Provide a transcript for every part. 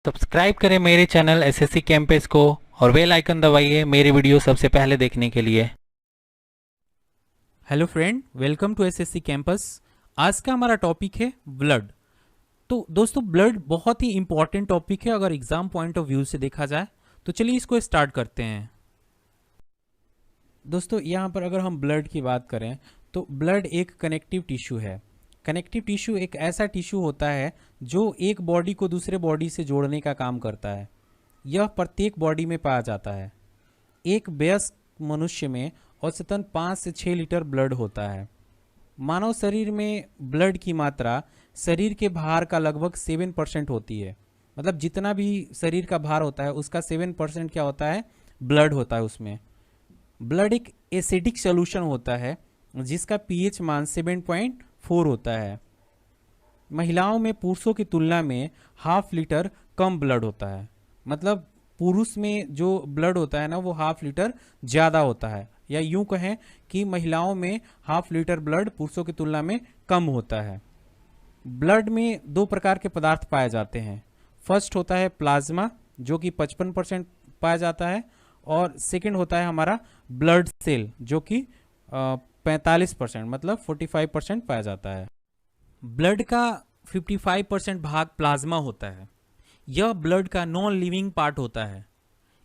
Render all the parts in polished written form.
Subscribe करें मेरे channel SSC campus को और बेल आइकन दबाइए मेरी वीडियो सबसे पहले देखने के लिए। Hello friend, welcome to SSC campus. आज का हमारा टॉपिक है ब्लड। तो दोस्तों, ब्लड बहुत ही इंपॉर्टेंट टॉपिक है अगर एग्जाम पॉइंट ऑफ व्यू से देखा जाए। तो चलिए इसको स्टार्ट करते हैं। दोस्तों, यहाँ पर अगर हम ब्लड की बात करें तो ब्लड एक कनेक्टिव टिश्यू है। कनेक्टिव टिश्यू एक ऐसा टिश्यू होता है जो एक बॉडी को दूसरे बॉडी से जोड़ने का काम करता है। यह प्रत्येक बॉडी में पाया जाता है। एक वयस्क मनुष्य में औसतन 5 से 6 लीटर ब्लड होता है। मानव शरीर में ब्लड की मात्रा शरीर के भार का लगभग 7% होती है। मतलब जितना भी शरीर का भार होता है उसका 7% क्या होता है, ब्लड होता है उसमें। ब्लड एक एसिडिक सोल्यूशन होता है जिसका पीएच मान 7.4 होता है। महिलाओं में पुरुषों की तुलना में हाफ लीटर कम ब्लड होता है। मतलब पुरुष में जो ब्लड होता है ना, वो हाफ लीटर ज़्यादा होता है, या यूं कहें कि महिलाओं में हाफ लीटर ब्लड पुरुषों की तुलना में कम होता है। ब्लड में दो प्रकार के पदार्थ पाए जाते हैं। फर्स्ट होता है प्लाज्मा, जो कि 55% पाया जाता है, और सेकंड होता है हमारा ब्लड सेल, जो कि 45% मतलब 45% पाया जाता है। ब्लड का 55% भाग प्लाज्मा होता है। यह ब्लड का नॉन लिविंग पार्ट होता है।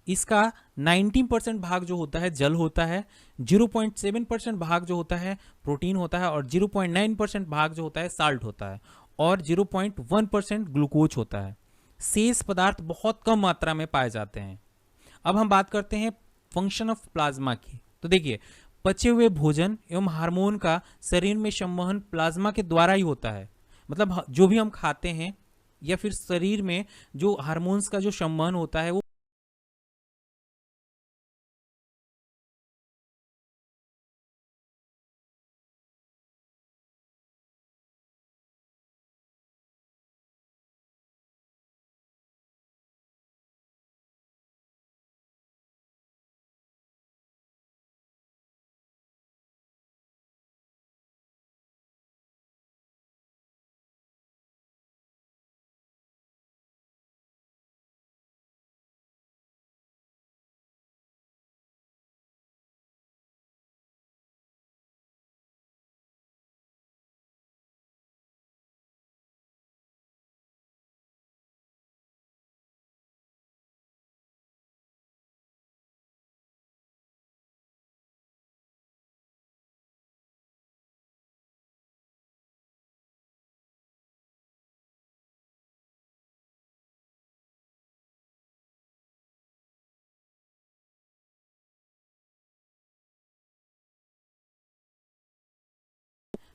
इसका 19% भाग जो होता है जल होता है, 0.7% भाग जो होता है प्रोटीन होता है, और 0.9% भाग जो होता है साल्ट होता है, और 0.1% ग्लूकोज होता है। शेष पदार्थ बहुत कम मात्रा में पाए जाते हैं। अब हम बात करते हैं फंक्शन ऑफ प्लाज्मा की। तो देखिए, पचे हुए भोजन एवं हार्मोन का शरीर में संवहन प्लाज्मा के द्वारा ही होता है। मतलब जो भी हम खाते हैं या फिर शरीर में जो हार्मोन्स का जो संवहन होता है वो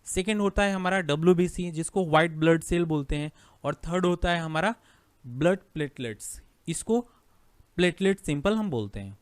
सेकेंड होता है हमारा WBC, जिसको व्हाइट ब्लड सेल बोलते हैं, और थर्ड होता है हमारा ब्लड प्लेटलेट्स, इसको प्लेटलेट सिंपल हम बोलते हैं।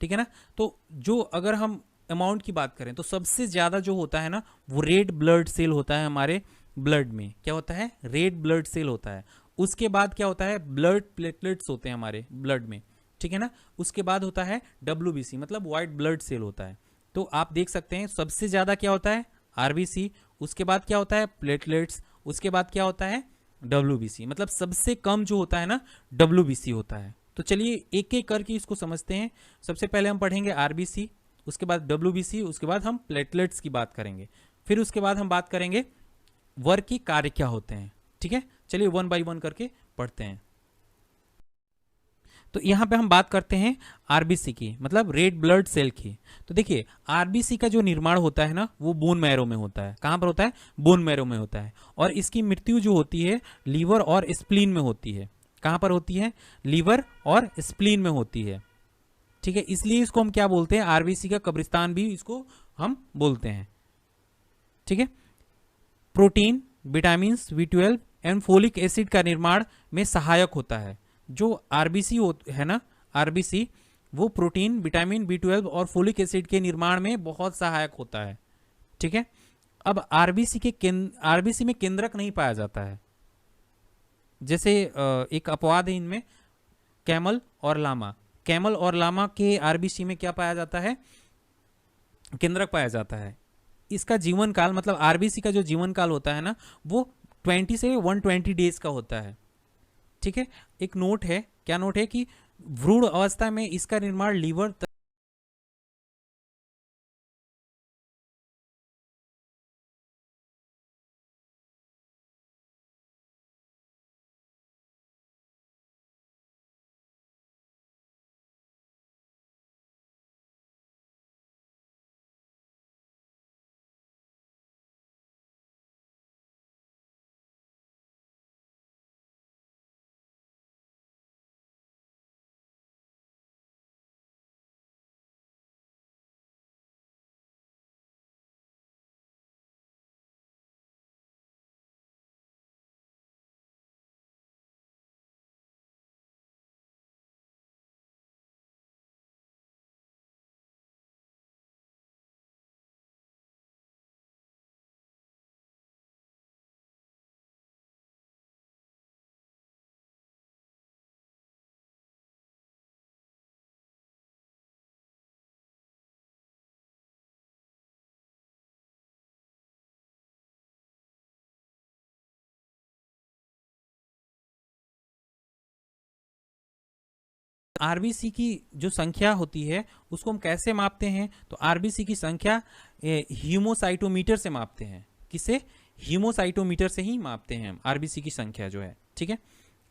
ठीक है ना। तो जो अगर हम अमाउंट की बात करें तो सबसे ज़्यादा जो होता है ना, वो रेड ब्लड सेल होता है हमारे ब्लड में। क्या होता है? रेड ब्लड सेल होता है। उसके बाद क्या होता है? ब्लड प्लेटलेट्स होते हैं हमारे ब्लड में। ठीक है ना। उसके बाद होता है WBC, मतलब व्हाइट ब्लड सेल होता है। तो आप देख सकते हैं सबसे ज़्यादा क्या होता है? RBC। उसके बाद क्या होता है? प्लेटलेट्स। उसके बाद क्या होता है? WBC। मतलब सबसे कम जो होता है ना, WBC होता है। तो चलिए एक एक करके इसको समझते हैं। सबसे पहले हम पढ़ेंगे RBC, उसके बाद WBC, उसके बाद हम प्लेटलेट्स की बात करेंगे, फिर उसके बाद हम बात करेंगे वर्क के कार्य क्या होते हैं। ठीक है, चलिए वन बाय वन करके पढ़ते हैं। तो यहाँ पे हम बात करते हैं RBC की, मतलब रेड ब्लड सेल की। तो देखिए, RBC का जो निर्माण होता है ना, वो बोन मैरो में होता है। कहाँ पर होता है? बोन मैरो में होता है। और इसकी मृत्यु जो होती है लीवर और स्प्लीन में होती है। कहाँ पर होती है? लीवर और स्प्लीन में होती है। ठीक है, इसलिए इसको हम क्या बोलते हैं? RBC का कब्रिस्तान भी इसको हम बोलते हैं। ठीक है। Protein, vitamin B12 and folic acid का निर्माण में सहायक होता है। जो RBC है ना, RBC, वो प्रोटीन, विटामिन B12 और फोलिक एसिड के निर्माण में बहुत सहायक होता है। ठीक है। अब RBC में केंद्रक नहीं पाया जाता है। जैसे एक अपवाद है इनमें, कैमल और लामा। कैमल और लामा के RBC में क्या पाया जाता है? केंद्रक पाया जाता है। इसका जीवन काल, मतलब RBC का जो जीवन काल होता है ना, वो 20 से 120 डेज का होता है। ठीक है। एक नोट है, क्या नोट है कि भ्रूण अवस्था में इसका निर्माण लीवर आरबीसी की जो संख्या होती है उसको हम कैसे मापते हैं? तो आरबीसी की संख्या हीमोसाइटोमीटर से मापते हैं। किसे? हीमोसाइटोमीटर से ही मापते हैं हम आरबीसी की संख्या जो है, ठीक है।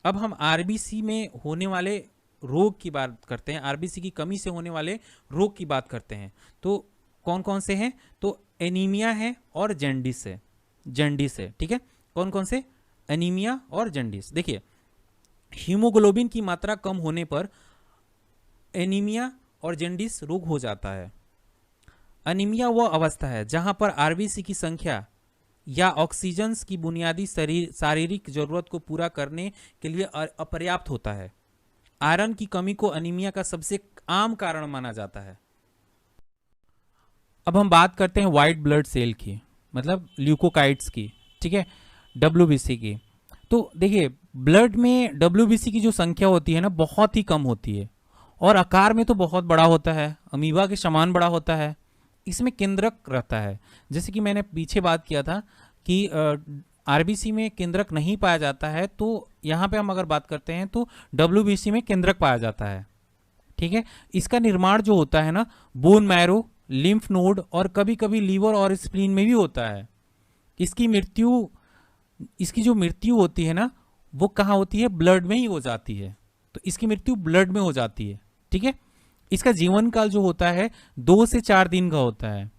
अब हम आरबीसी में होने वाले रोग की बात करते हैं, आरबीसी की कमी से होने वाले रोग की बात करते हैं। तो कौन कौन से हैं? तो एनीमिया है और जॉन्डिस है, जॉन्डिस है, ठीक है। कौन कौन से? एनीमिया और जॉन्डिस। देखिए, हीमोग्लोबिन की मात्रा कम होने पर एनीमिया और जॉन्डिस रोग हो जाता है। एनीमिया वह अवस्था है जहां पर आरबीसी की संख्या या ऑक्सीजन की बुनियादी शारीरिक जरूरत को पूरा करने के लिए अपर्याप्त होता है। आयरन की कमी को एनीमिया का सबसे आम कारण माना जाता है। अब हम बात करते हैं व्हाइट ब्लड सेल की, मतलब ल्यूकोकाइट्स की, ठीक है, डब्ल्यूबीसी की। तो देखिए, ब्लड में डब्ल्यूबीसी की जो संख्या होती है ना, बहुत ही कम होती है और आकार में तो बहुत बड़ा होता है, अमीबा के समान बड़ा होता है। इसमें केंद्रक रहता है, जैसे कि मैंने पीछे बात किया था कि आरबीसी में केंद्रक नहीं पाया जाता है, तो यहाँ पे हम अगर बात करते हैं तो डब्ल्यूबीसी में केंद्रक पाया जाता है, ठीक है। इसका निर्माण जो होता है ना, बोन मैरो, लिम्फ नोड और कभी कभी लीवर और स्प्लीन में भी होता है। इसकी जो मृत्यु होती है ना, वो कहाँ होती है? ब्लड में ही हो जाती है। तो इसकी मृत्यु ब्लड में हो जाती है, ठीक है। इसका जीवन काल जो होता है 2 से 4 दिन का होता है।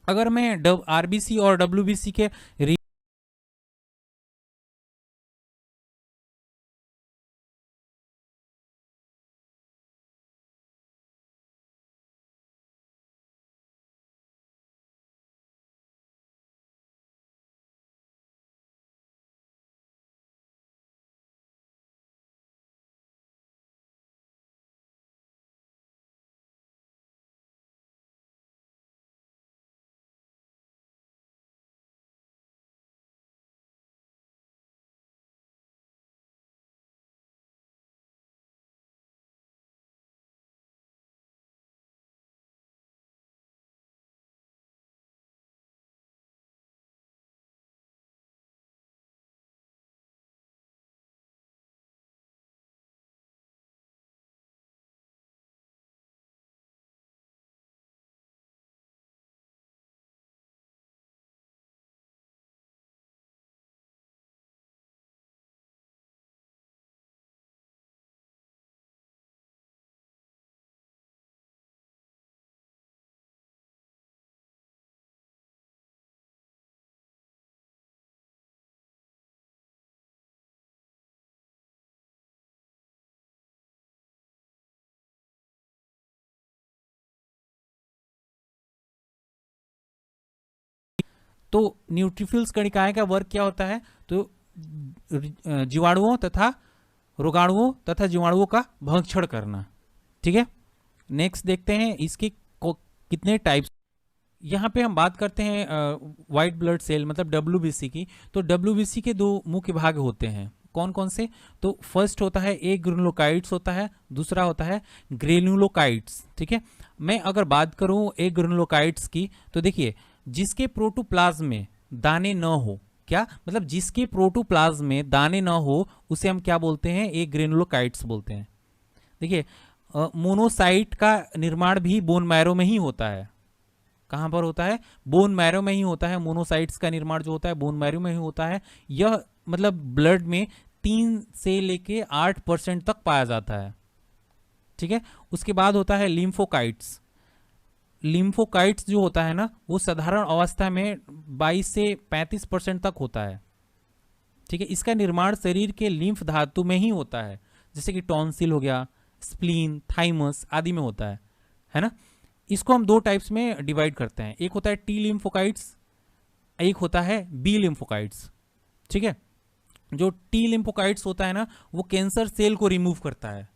अगर मैं आरबीसी और डब्ल्यूबीसी के तो न्यूट्रोफिल्स कणिकाएं का वर्क क्या होता है? तो जीवाणुओं तथा रोगाणुओं तथा जीवाणुओं का भक्षण करना, ठीक है। नेक्स्ट देखते हैं इसके कितने टाइप्स। यहाँ पे हम बात करते हैं व्हाइट ब्लड सेल मतलब डब्ल्यूबीसी की। तो डब्ल्यूबीसी के 2 मुख्य भाग होते हैं। कौन कौन से? तो फर्स्ट होता है ए ग्रेनुलोकाइट्स होता है, दूसरा होता है ग्रेनुलोकाइट्स, ठीक है। मैं अगर बात करूं ए ग्रेनुलोकाइट्स की, तो देखिए, जिसके प्रोटोप्लाज्म में दाने न हो, क्या मतलब जिसके प्रोटोप्लाज्म में दाने ना हो उसे हम क्या बोलते हैं, एक ग्रेनुलोकाइट्स बोलते हैं। देखिए मोनोसाइट का निर्माण भी बोन मैरो में ही होता है। कहाँ पर होता है, बोन मैरो में ही होता है। मोनोसाइट्स का निर्माण जो होता है बोन मैरो में ही होता है। यह मतलब ब्लड में 3 से लेके 8% तक पाया जाता है। ठीक है, उसके बाद होता है लिम्फोकाइट्स। लिम्फोकाइट्स जो होता है ना वो साधारण अवस्था में 22 से 35% तक होता है। ठीक है, इसका निर्माण शरीर के लिम्फ धातु में ही होता है, जैसे कि टॉन्सिल हो गया, स्प्लीन, थाइमस आदि में होता है ना। इसको हम 2 टाइप्स में डिवाइड करते हैं, एक होता है टी लिम्फोकाइट्स, एक होता है बी लिम्फोकाइट्स। ठीक है, जो टी लिम्फोकाइट्स होता है ना वो कैंसर सेल को रिमूव करता है।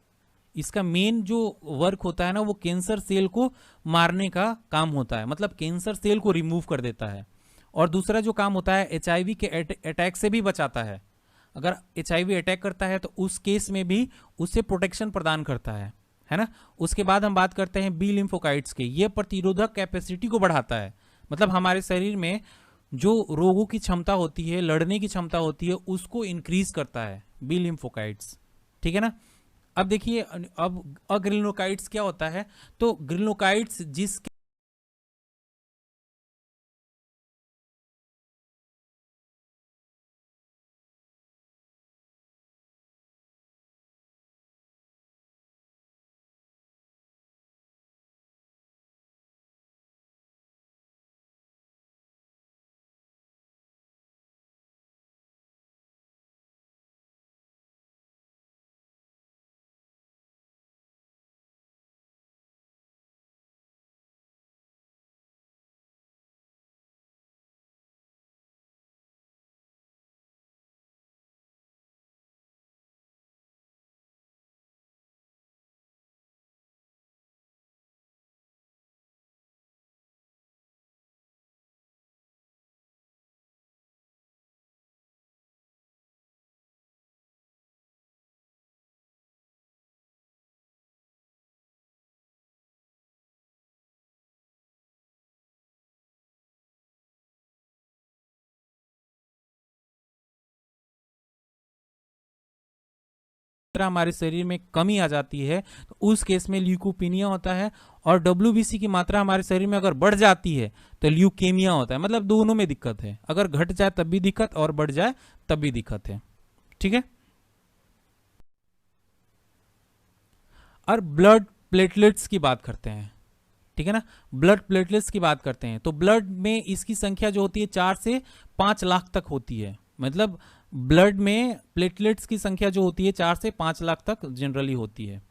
इसका मेन जो वर्क होता है ना वो कैंसर सेल को मारने का काम होता है, मतलब कैंसर सेल को रिमूव कर देता है। और दूसरा जो काम होता है HIV के अटैक से भी बचाता है। अगर HIV अटैक करता है तो उस केस में भी उससे प्रोटेक्शन प्रदान करता है ना। उसके बाद हम बात करते हैं बी लिम्फोकाइट्स के। ये प्रतिरोधक कैपेसिटी को बढ़ाता है, मतलब हमारे शरीर में जो रोगों की क्षमता होती है, लड़ने की क्षमता होती है, उसको इंक्रीज करता है बी लिम्फोकाइट्स। ठीक है ना। अब देखिए अब अग्रिनोकाइट्स क्या होता है, तो ग्रिनोकाइट्स जिसके हमारे शरीर में कमी आ जाती है तो उस केस में ल्यूकोपिनिया होता है। और WBC की मात्रा हमारे शरीर में अगर बढ़ जाती है तो ल्यूकेमिया होता है। मतलब दोनों में दिक्कत है, अगर घट जाए तब भी दिक्कत और बढ़ जाए तब भी दिक्कत है। ठीक है, और ब्लड प्लेटलेट्स की बात करते हैं। ठीक है ना, ब्लड प्लेटलेट्स की बात करते हैं तो ब्लड में इसकी संख्या जो होती है 4 से 5 लाख तक होती है। मतलब ब्लड में प्लेटलेट्स की संख्या जो होती है 4 से 5 लाख तक जनरली होती है।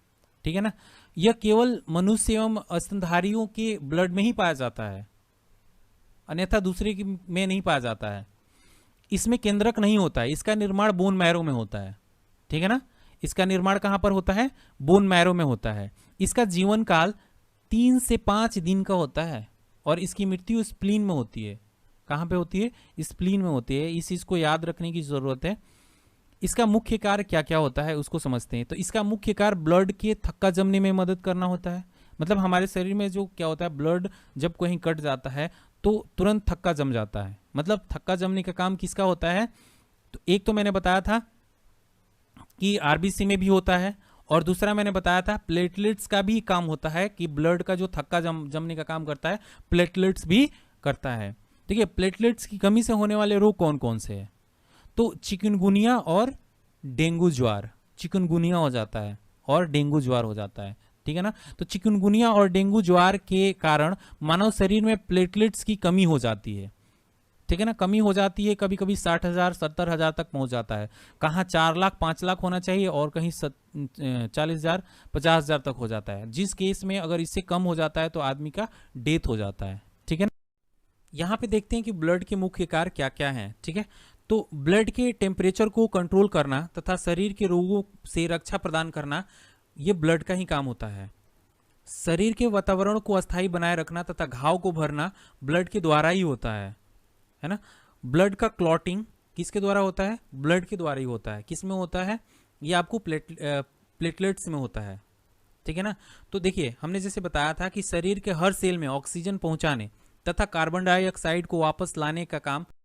ठीक है ना, यह केवल मनुष्य एवं स्तनधारियों के ब्लड में ही पाया जाता है, अन्यथा दूसरे में नहीं पाया जाता है। इसमें केंद्रक नहीं होता है, इसका निर्माण बोन मैरो में होता है। ठीक है ना, इसका निर्माण कहां पर होता है, बोन मैरो में होता है। इसका जीवन काल 3 से 5 दिन का होता है और इसकी मृत्यु स्प्लीन में होती है। कहां पे होती है, स्प्लीन में होती है। इस चीज को याद रखने की जरूरत है। इसका मुख्य कार्य क्या क्या होता है उसको समझते हैं। तो इसका मुख्य कार्य ब्लड के थक्का जमने में मदद करना होता है। मतलब हमारे शरीर में जो क्या होता है, ब्लड जब कहीं कट जाता है तो तुरंत थक्का जम जाता है। मतलब थक्का जमने का काम किसका होता है, तो एक तो मैंने बताया था कि RBC में भी होता है, और दूसरा मैंने बताया था प्लेटलेट्स का भी काम होता है कि ब्लड का जो थक्का जमने का काम करता है प्लेटलेट्स भी करता है। ठीक है, प्लेटलेट्स की कमी से होने वाले रोग कौन कौन से हैं, तो चिकनगुनिया और डेंगू ज्वार। चिकनगुनिया हो जाता है और डेंगू ज्वार हो जाता है। ठीक है ना, तो चिकनगुनिया और डेंगू ज्वार के कारण मानव शरीर में प्लेटलेट्स की कमी हो जाती है। ठीक है ना, कमी हो जाती है, कभी कभी 60,000 70,000 तक पहुंच जाता है। कहाँ 4 लाख 5 लाख होना चाहिए और कहीं 40,000 50,000 तक हो जाता है। जिस केस में अगर इससे कम हो जाता है तो आदमी का डेथ हो जाता है। ठीक है ना, यहाँ पे देखते हैं कि ब्लड के मुख्य कार्य क्या क्या हैं। ठीक है, तो ब्लड के टेम्परेचर को कंट्रोल करना तथा शरीर के रोगों से रक्षा प्रदान करना, ये ब्लड का ही काम होता है। शरीर के वातावरण को अस्थायी बनाए रखना तथा घाव को भरना ब्लड के द्वारा ही होता है ना। ब्लड का क्लॉटिंग किसके द्वारा होता है, ब्लड के द्वारा ही होता है। किस में होता है, ये आपको प्लेटलेट्स में होता है। ठीक है ना, तो देखिए हमने जैसे बताया था कि शरीर के हर सेल में ऑक्सीजन पहुंचाने तथा कार्बन डाइऑक्साइड को वापस लाने का काम